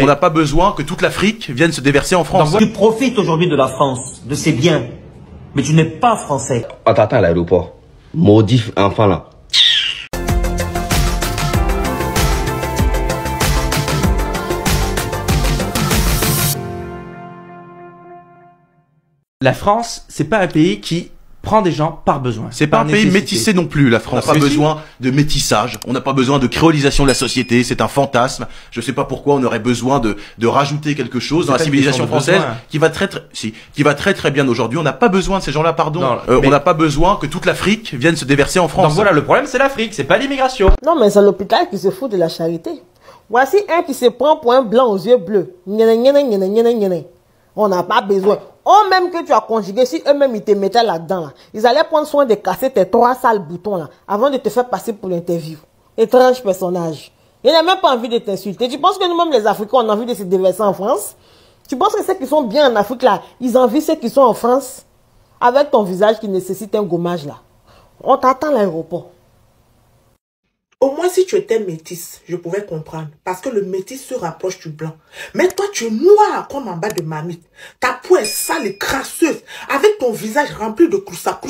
on n'a pas besoin que toute l'Afrique vienne se déverser en France. Tu profites aujourd'hui de la France, de ses biens, mais tu n'es pas français. On t'attend à l'aéroport. Maudit enfant là. La France, c'est pas un pays qui prend des gens par besoin. C'est pas un pays métissé non plus, la France. On n'a pas besoin de métissage, on n'a pas besoin de créolisation de la société, c'est un fantasme. Je sais pas pourquoi on aurait besoin de rajouter quelque chose dans la civilisation française qui va très bien aujourd'hui. On n'a pas besoin de ces gens-là, pardon. On n'a pas besoin que toute l'Afrique vienne se déverser en France. Donc voilà, le problème c'est l'Afrique, c'est pas l'immigration. Non mais c'est l'hôpital qui se fout de la charité. Voici un qui se prend pour un blanc aux yeux bleus. On n'a pas besoin. Oh, même que tu as conjugué, si eux-mêmes ils te mettaient là-dedans, là, ils allaient prendre soin de casser tes 3 sales boutons là, avant de te faire passer pour l'interview. Étrange personnage. Il n'a même pas envie de t'insulter. Tu penses que nous-mêmes les Africains, on a envie de se déverser en France? Tu penses que ceux qui sont bien en Afrique là, ils envient ceux qui sont en France? Avec ton visage qui nécessite un gommage là. On t'attend à l'aéroport. Au moins, si tu étais métisse, je pouvais comprendre. Parce que le métis se rapproche du blanc. Mais toi, tu es noir comme en bas de marmite. Ta peau est sale et crasseuse. Avec ton visage rempli de croussa,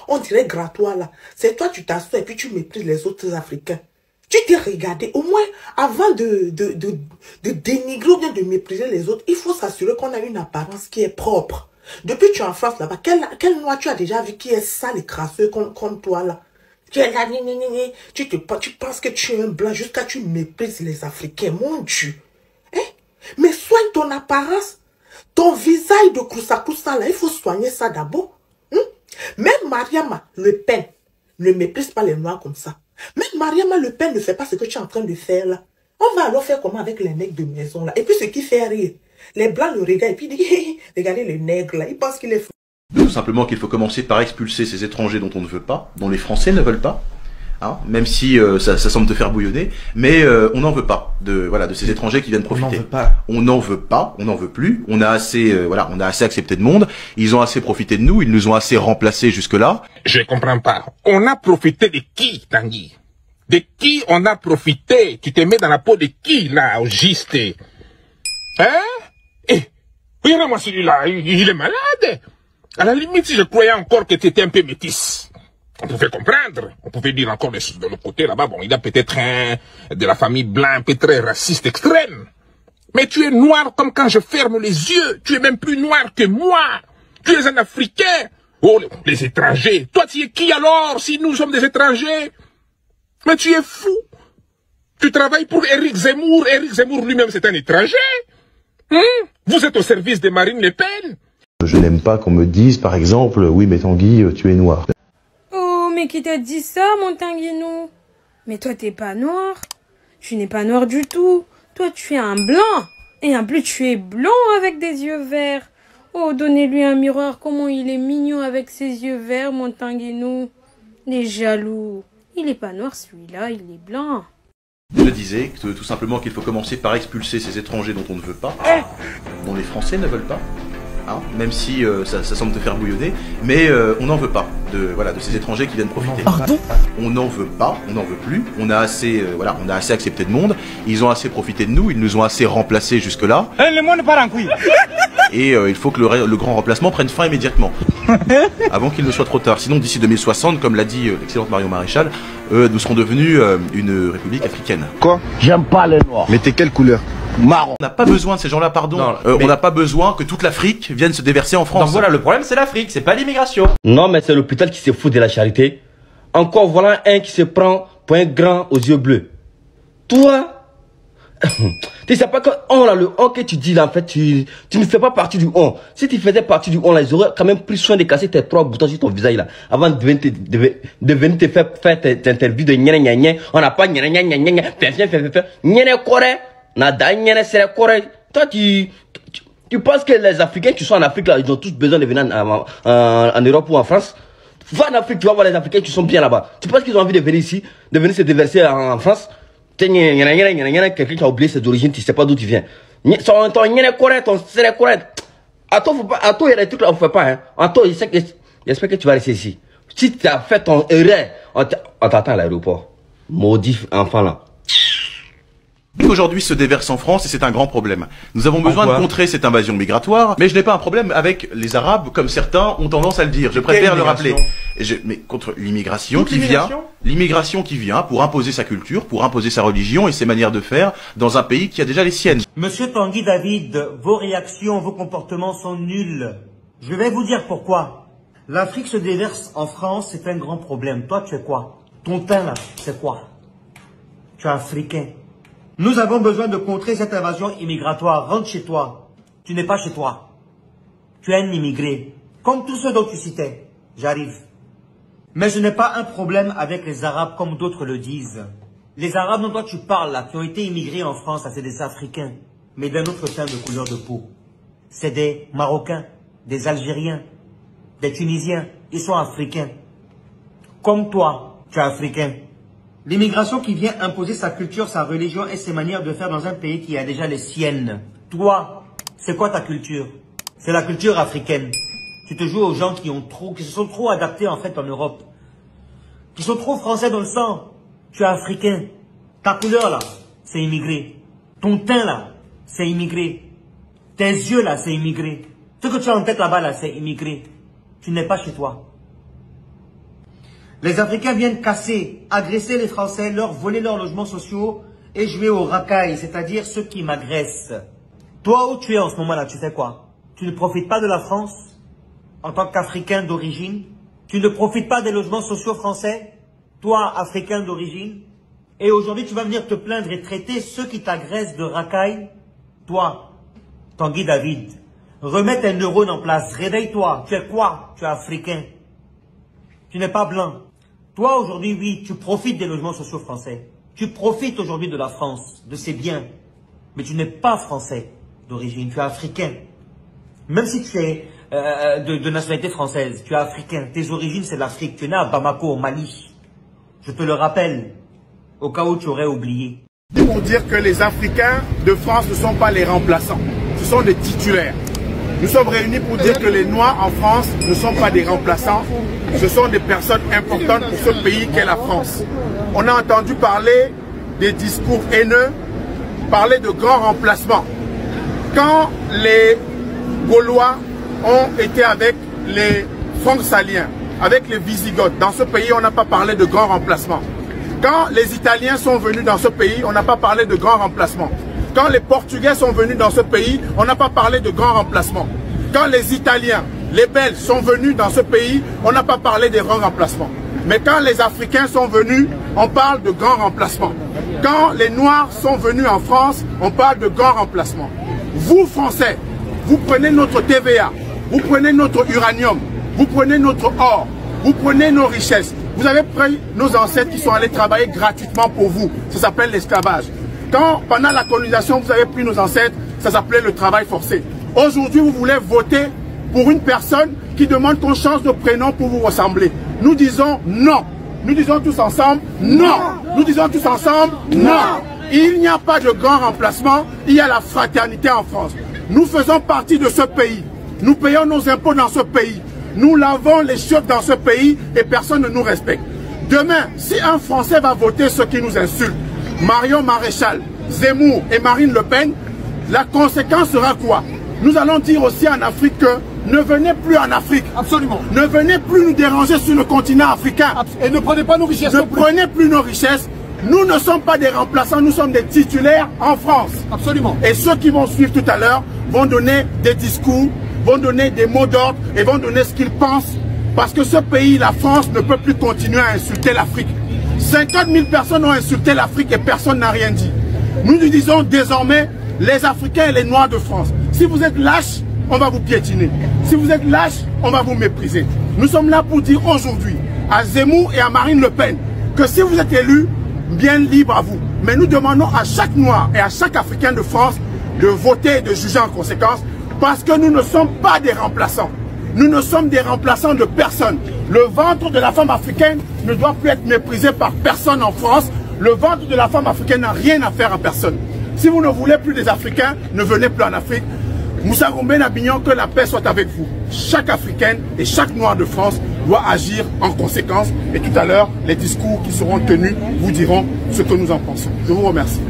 on dirait grattoir là. C'est toi, tu t'assois et puis tu méprises les autres Africains. Tu t'es regardé. Au moins, avant de dénigrer ou bien de mépriser les autres, il faut s'assurer qu'on a une apparence qui est propre. Depuis que tu es en France là-bas, quel noir tu as déjà vu qui est sale et crasseux comme toi là? Tu es là, tu penses que tu es un blanc jusqu'à tu méprises les Africains, mon Dieu. Hein? Mais soigne ton apparence, ton visage de croussa là, il faut soigner ça d'abord. Hein? Même Mariama Le Pen ne méprise pas les noirs comme ça. Même Mariama Le Pen ne fait pas ce que tu es en train de faire là. On va alors faire comment avec les nègres de maison là? Et puis ce qui fait rire, les blancs le regardent et puis ils disent, regardez le nègre là, ils pensent qu'il est fou. Tout simplement qu'il faut commencer par expulser ces étrangers dont on ne veut pas, dont les Français ne veulent pas, hein, même si ça semble te faire bouillonner, mais on n'en veut pas de ces étrangers qui viennent profiter. On n'en veut pas, on n'en veut plus. On a assez on a assez accepté de monde. Ils ont assez profité de nous, ils nous ont assez remplacés jusque-là. Je comprends pas. On a profité de qui, Tanguy? De qui on a profité? Tu te mets dans la peau de qui là, au juste? Hein? Eh, regarde-moi celui-là, il est malade. À la limite, si je croyais encore que tu étais un peu métisse, on pouvait comprendre. On pouvait dire encore de l'autre côté là-bas, bon, il a peut-être de la famille blanche, un peu très raciste extrême. Mais tu es noir comme quand je ferme les yeux. Tu es même plus noir que moi. Tu es un Africain. Oh, les étrangers. Toi, tu es qui alors, si nous sommes des étrangers? Mais tu es fou. Tu travailles pour Éric Zemmour. Éric Zemmour lui-même, c'est un étranger. Vous êtes au service de Marine Le Pen. Je n'aime pas qu'on me dise, par exemple, oui, mais Tanguy, tu es noir. Oh, mais qui t'a dit ça, mon Tanguinou? Mais toi, t'es pas noir. Tu n'es pas noir du tout. Toi, tu es un blanc. Et en plus, tu es blond avec des yeux verts. Oh, donnez-lui un miroir. Comment il est mignon avec ses yeux verts, mon Tanguinou. Il est jaloux. Il est pas noir, celui-là. Il est blanc. Je disais tout simplement qu'il faut commencer par expulser ces étrangers dont on ne veut pas, dont les Français ne veulent pas. Hein, même si ça semble te faire bouillonner, mais on n'en veut pas de ces étrangers qui viennent profiter. On n'en veut pas, on n'en veut plus. On a assez on a assez accepté de monde. Ils ont assez profité de nous, ils nous ont assez remplacés jusque-là. Le monde part en couille. Et il faut que le grand remplacement prenne fin immédiatement, avant qu'il ne soit trop tard. Sinon, d'ici 2060, comme l'a dit l'excellente Marion Maréchal, nous serons devenus une république africaine. Quoi? J'aime pas les noirs. Mais t'es quelle couleur? Marron. On n'a pas besoin de ces gens-là, pardon. On n'a pas besoin que toute l'Afrique vienne se déverser en France. Donc voilà, le problème c'est l'Afrique, c'est pas l'immigration. Non, mais c'est l'hôpital qui se fout de la charité. Encore voilà un qui se prend pour un grand aux yeux bleus. Toi, tu sais pas que on là, le on que tu dis là, en fait, tu ne fais pas partie du on. Si tu faisais partie du on là, ils auraient quand même pris soin de casser tes 3 boutons sur ton visage là, avant de venir te faire tes interviews de gna gna gna. On n'a pas gna gna gna gna gna coré. Nada gna c'est coré. Toi tu penses que les Africains qui sont en Afrique là, ils ont tous besoin de venir en Europe ou en France? Va en Afrique, tu vas voir les Africains qui sont bien là-bas. Tu penses qu'ils ont envie de venir ici, de venir se déverser en France? Quelqu'un qui a oublié ses origines, tu sais pas d'où tu viens. Ton correct, ton c'est correct. À toi, il y a des trucs là, on fait pas, hein. À toi, j'espère que tu vas rester ici. Si tu as fait ton erreur, on t'attend à l'aéroport. Maudit enfant là. Aujourd'hui se déverse en France et c'est un grand problème. Nous avons besoin de contrer cette invasion migratoire, mais je n'ai pas un problème avec les Arabes comme certains ont tendance à le dire. Je préfère le rappeler. Mais contre l'immigration qui vient pour imposer sa culture, pour imposer sa religion et ses manières de faire dans un pays qui a déjà les siennes. Monsieur Tanguy David, vos réactions, vos comportements sont nuls. Je vais vous dire pourquoi. L'Afrique se déverse en France, c'est un grand problème. Toi, tu es quoi? Ton teint là, c'est quoi? Tu es africain. Nous avons besoin de contrer cette invasion immigratoire. Rentre chez toi. Tu n'es pas chez toi. Tu es un immigré. Comme tous ceux dont tu citais. J'arrive. Mais je n'ai pas un problème avec les Arabes comme d'autres le disent. Les Arabes dont toi tu parles là, qui ont été immigrés en France, c'est des Africains. Mais d'un autre teint de couleur de peau. C'est des Marocains, des Algériens, des Tunisiens. Ils sont africains. Comme toi, tu es africain. L'immigration qui vient imposer sa culture, sa religion et ses manières de faire dans un pays qui a déjà les siennes. Toi, c'est quoi ta culture? C'est la culture africaine. Tu te joues aux gens qui se sont trop adaptés en fait en Europe. Qui sont trop français dans le sang. Tu es africain. Ta couleur là, c'est immigré. Ton teint là, c'est immigré. Tes yeux là, c'est immigré. Ce que tu as en tête là-bas là, c'est immigré. Tu n'es pas chez toi. Les Africains viennent casser, agresser les Français, leur voler leurs logements sociaux et jouer aux racailles, c'est-à-dire ceux qui m'agressent. Toi, où tu es en ce moment-là, tu fais quoi? Tu ne profites pas de la France en tant qu'Africain d'origine? Tu ne profites pas des logements sociaux français? Toi, Africain d'origine? Et aujourd'hui, tu vas venir te plaindre et traiter ceux qui t'agressent de racailles? Toi, Tanguy David, remets tes neurones en place, réveille-toi. Tu es quoi? Tu es Africain. Tu n'es pas blanc. Toi, aujourd'hui, oui, tu profites des logements sociaux français. Tu profites aujourd'hui de la France, de ses biens. Mais tu n'es pas français d'origine, tu es africain. Même si tu es de nationalité française, tu es africain. Tes origines, c'est l'Afrique. Tu es né à Bamako, au Mali. Je te le rappelle, au cas où tu aurais oublié. Pour dire que les Africains de France ne sont pas les remplaçants, ce sont des titulaires. Nous sommes réunis pour dire que les Noirs en France ne sont pas des remplaçants, ce sont des personnes importantes pour ce pays qu'est la France. On a entendu parler des discours haineux, parler de grands remplacements. Quand les Gaulois ont été avec les Francs-Saliens, avec les Wisigoths, dans ce pays, on n'a pas parlé de grands remplacements. Quand les Italiens sont venus dans ce pays, on n'a pas parlé de grands remplacements. Quand les Portugais sont venus dans ce pays, on n'a pas parlé de grands remplacements. Quand les Italiens, les Belges sont venus dans ce pays, on n'a pas parlé de grands remplacements. Mais quand les Africains sont venus, on parle de grands remplacements. Quand les Noirs sont venus en France, on parle de grands remplacements. Vous, Français, vous prenez notre TVA, vous prenez notre uranium, vous prenez notre or, vous prenez nos richesses. Vous avez pris nos ancêtres qui sont allés travailler gratuitement pour vous. Ça s'appelle l'esclavage. Quand, pendant la colonisation, vous avez pris nos ancêtres, ça s'appelait le travail forcé. Aujourd'hui, vous voulez voter pour une personne qui demande qu'on change de prénom pour vous ressembler. Nous disons non. Nous disons tous ensemble non. Nous disons tous ensemble non. Il n'y a pas de grand remplacement, il y a la fraternité en France. Nous faisons partie de ce pays. Nous payons nos impôts dans ce pays. Nous lavons les chiottes dans ce pays et personne ne nous respecte. Demain, si un Français va voter ceux qui nous insultent, Marion Maréchal, Zemmour et Marine Le Pen, la conséquence sera quoi? Nous allons dire aussi en Afrique que ne venez plus en Afrique. Absolument. Ne venez plus nous déranger sur le continent africain. Et ne prenez pas nos richesses. Ne prenez plus nos richesses. Nous ne sommes pas des remplaçants, nous sommes des titulaires en France. Absolument. Et ceux qui vont suivre tout à l'heure vont donner des discours, vont donner des mots d'ordre et vont donner ce qu'ils pensent. Parce que ce pays, la France, ne peut plus continuer à insulter l'Afrique. 50 000 personnes ont insulté l'Afrique et personne n'a rien dit. Nous nous disons désormais les Africains et les Noirs de France. Si vous êtes lâches, on va vous piétiner. Si vous êtes lâches, on va vous mépriser. Nous sommes là pour dire aujourd'hui à Zemmour et à Marine Le Pen que si vous êtes élus, bien libre à vous. Mais nous demandons à chaque Noir et à chaque Africain de France de voter et de juger en conséquence parce que nous ne sommes pas des remplaçants. Nous ne sommes des remplaçants de personne. Le ventre de la femme africaine ne doit plus être méprisé par personne en France. Le ventre de la femme africaine n'a rien à faire à personne. Si vous ne voulez plus des Africains, ne venez plus en Afrique. Moussa Gombe Nabignon, que la paix soit avec vous. Chaque Africaine et chaque Noir de France doit agir en conséquence. Et tout à l'heure, les discours qui seront tenus vous diront ce que nous en pensons. Je vous remercie.